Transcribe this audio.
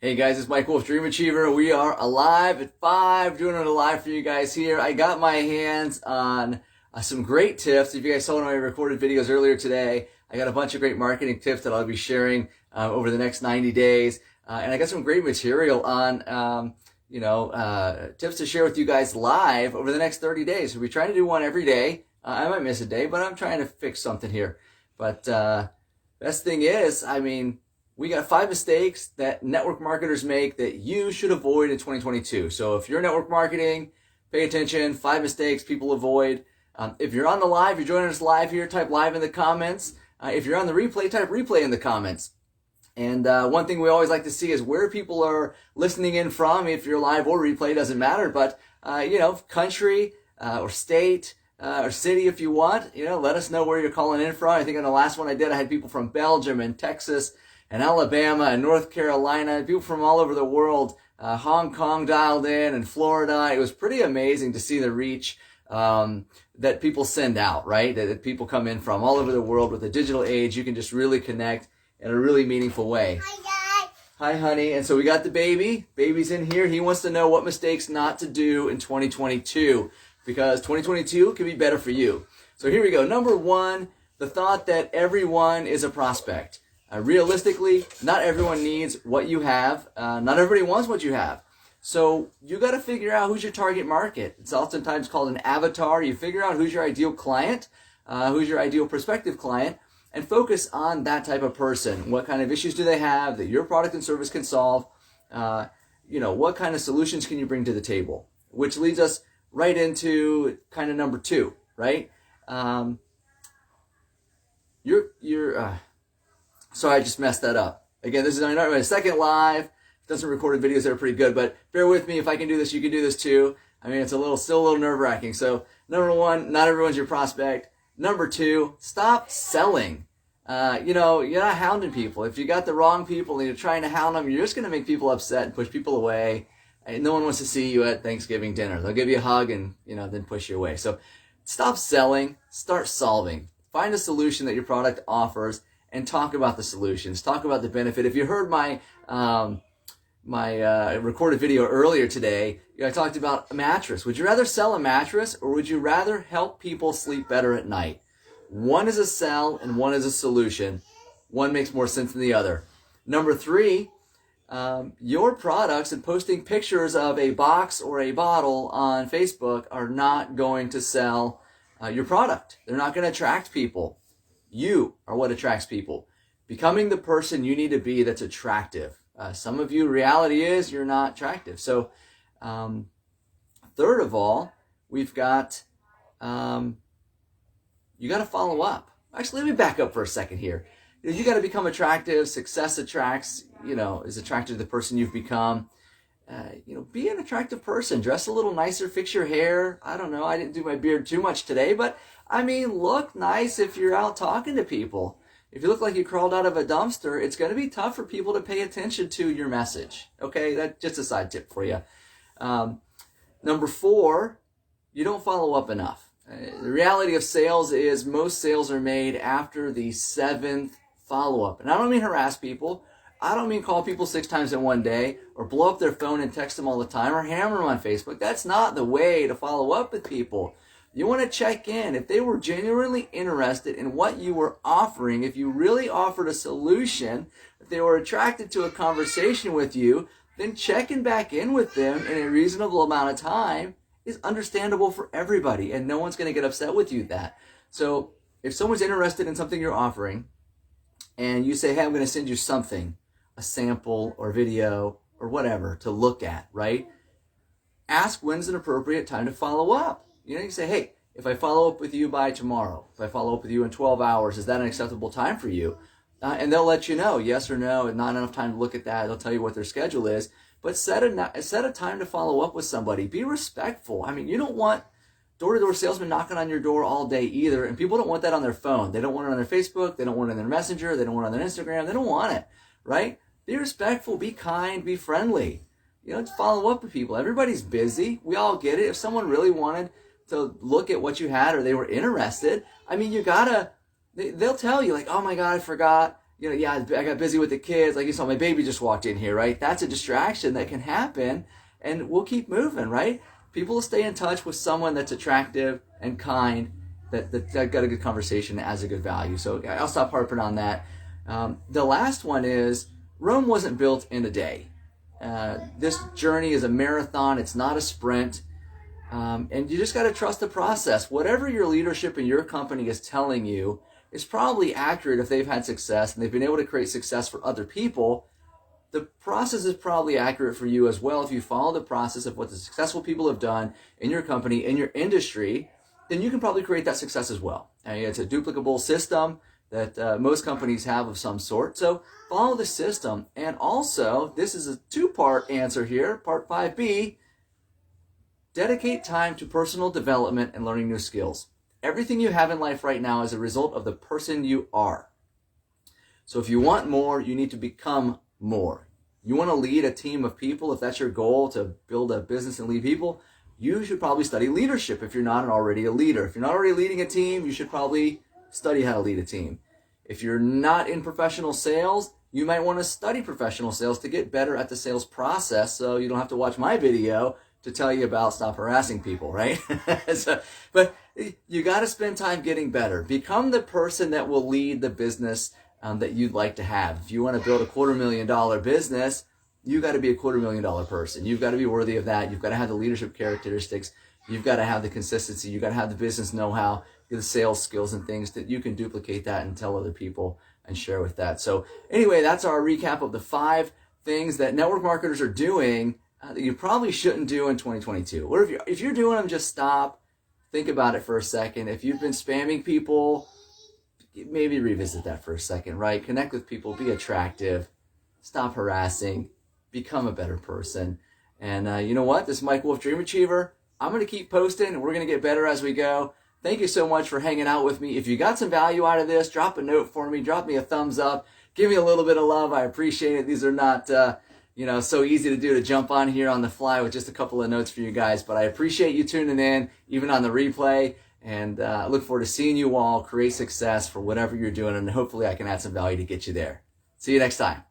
Hey guys, it's Mike Wolf, Dream Achiever. We are alive at 5, doing it live for you guys here. I got my hands on some great tips. If you guys saw one of my recorded videos earlier today, I got a bunch of great marketing tips that I'll be sharing over the next 90 days. And I got some great material on, tips to share with you guys live over the next 30 days. We'll be trying to do one every day. I might miss a day, but I'm trying to fix something here. But best thing is, we got 5 mistakes that network marketers make that you should avoid in 2022. So if you're network marketing, pay attention. 5 mistakes people avoid. If you're on the live, you're joining us live here, type live in the comments. If you're on the replay, type replay in the comments. And one thing we always like to see is where people are listening in from. If you're live or replay, doesn't matter. But, country or state or city if you want. Let us know where you're calling in from. I think on the last one I did, I had people from Belgium and Texas and Alabama and North Carolina, people from all over the world, Hong Kong dialed in and Florida. It was pretty amazing to see the reach that people send out, right? That people come in from all over the world. With the digital age, you can just really connect in a really meaningful way. Hi, Dad. Hi, honey. And so we got the baby. Baby's in here. He wants to know what mistakes not to do in 2022 because 2022 can be better for you. So here we go. Number 1, the thought that everyone is a prospect. Realistically, not everyone needs what you have. Not everybody wants what you have. So you got to figure out who's your target market. It's oftentimes called an avatar. You figure out who's your ideal client, who's your ideal prospective client, and focus on that type of person. What kind of issues do they have that your product and service can solve? What kind of solutions can you bring to the table? Which leads us right into kind of number 2, right? Sorry, I just messed that up. Again, this is my second live. Done some recorded videos that are pretty good, but bear with me. If I can do this, you can do this too. It's still a little nerve-wracking. So, number 1, not everyone's your prospect. Number 2, stop selling. You're not hounding people. If you got the wrong people and you're trying to hound them, you're just going to make people upset and push people away. And no one wants to see you at Thanksgiving dinner. They'll give you a hug and, then push you away. So, stop selling. Start solving. Find a solution that your product offers and talk about the solutions. Talk about the benefit. If you heard my recorded video earlier today, I talked about a mattress. Would you rather sell a mattress or would you rather help people sleep better at night? One is a sell and one is a solution. One makes more sense than the other. Number 3, your products and posting pictures of a box or a bottle on Facebook are not going to sell your product. They're not going to attract people. You are what attracts people. Becoming the person you need to be that's attractive. Some of you, reality is you're not attractive. So, third of all, we've got, you got to follow up. Actually, let me back up for a second here. You got to become attractive. Success attracts, is attracted to the person you've become. Be an attractive person. Dress a little nicer. Fix your hair. I don't know. I didn't do my beard too much today, but look nice if you're out talking to people. If you look like you crawled out of a dumpster, it's going to be tough for people to pay attention to your message. Okay, that's just a side tip for you. Number 4, you don't follow up enough. The reality of sales is most sales are made after the 7th follow-up. And I don't mean harass people. I don't mean call people 6 times in one day or blow up their phone and text them all the time or hammer them on Facebook. That's not the way to follow up with people. You want to check in. If they were genuinely interested in what you were offering, if you really offered a solution, if they were attracted to a conversation with you, then checking back in with them in a reasonable amount of time is understandable for everybody, and no one's going to get upset with you that. So if someone's interested in something you're offering, and you say, hey, I'm going to send you something, a sample or video or whatever to look at, right? Ask when's an appropriate time to follow up. You say, hey, if I follow up with you by tomorrow, if I follow up with you in 12 hours, is that an acceptable time for you? And they'll let you know, yes or no, and not enough time to look at that. They'll tell you what their schedule is. But set a time to follow up with somebody. Be respectful. You don't want door-to-door salesmen knocking on your door all day either, and people don't want that on their phone. They don't want it on their Facebook. They don't want it on their Messenger. They don't want it on their Instagram. They don't want it, right? Be respectful. Be kind. Be friendly. Follow up with people. Everybody's busy. We all get it. If someone really wanted to look at what you had or they were interested, they'll tell you like, oh my God, I forgot. yeah, I got busy with the kids. Like you saw, my baby just walked in here, right? That's a distraction that can happen, and we'll keep moving, right? People will stay in touch with someone that's attractive and kind, that got a good conversation, and has a good value. So I'll stop harping on that. The last one is Rome wasn't built in a day. This journey is a marathon. It's not a sprint. And you just got to trust the process. Whatever your leadership in your company is telling you is probably accurate if they've had success and they've been able to create success for other people. The process is probably accurate for you as well. If you follow the process of what the successful people have done in your company, in your industry, then you can probably create that success as well. And it's a duplicable system that most companies have of some sort. So follow the system. And also, this is a two-part answer here, part 5B, dedicate time to personal development and learning new skills. Everything you have in life right now is a result of the person you are. So if you want more, you need to become more. You want to lead a team of people, if that's your goal, to build a business and lead people, you should probably study leadership if you're not already a leader. If you're not already leading a team, you should probably study how to lead a team. If you're not in professional sales, you might want to study professional sales to get better at the sales process, so you don't have to watch my video to tell you about stop harassing people, right? But you got to spend time getting better. Become the person that will lead the business that you'd like to have. If you want to build a $250,000 business, you got to be a $250,000 person. You've got to be worthy of that. You've got to have the leadership characteristics. You've got to have the consistency. You've got to have the business know-how, the sales skills and things that you can duplicate that and tell other people and share with that. So anyway, that's our recap of the 5 things that network marketers are doing that you probably shouldn't do in 2022. Or if you're doing them, just stop, think about it for a second. If you've been spamming people, maybe revisit that for a second, right? Connect with people, be attractive, stop harassing, become a better person. And you know what? This is Mike Wolf, Dream Achiever. I'm going to keep posting, and we're going to get better as we go. Thank you so much for hanging out with me. If you got some value out of this, drop a note for me. Drop me a thumbs up. Give me a little bit of love. I appreciate it. These are not so easy to do, to jump on here on the fly with just a couple of notes for you guys. But I appreciate you tuning in, even on the replay. And I look forward to seeing you all create success for whatever you're doing. And hopefully I can add some value to get you there. See you next time.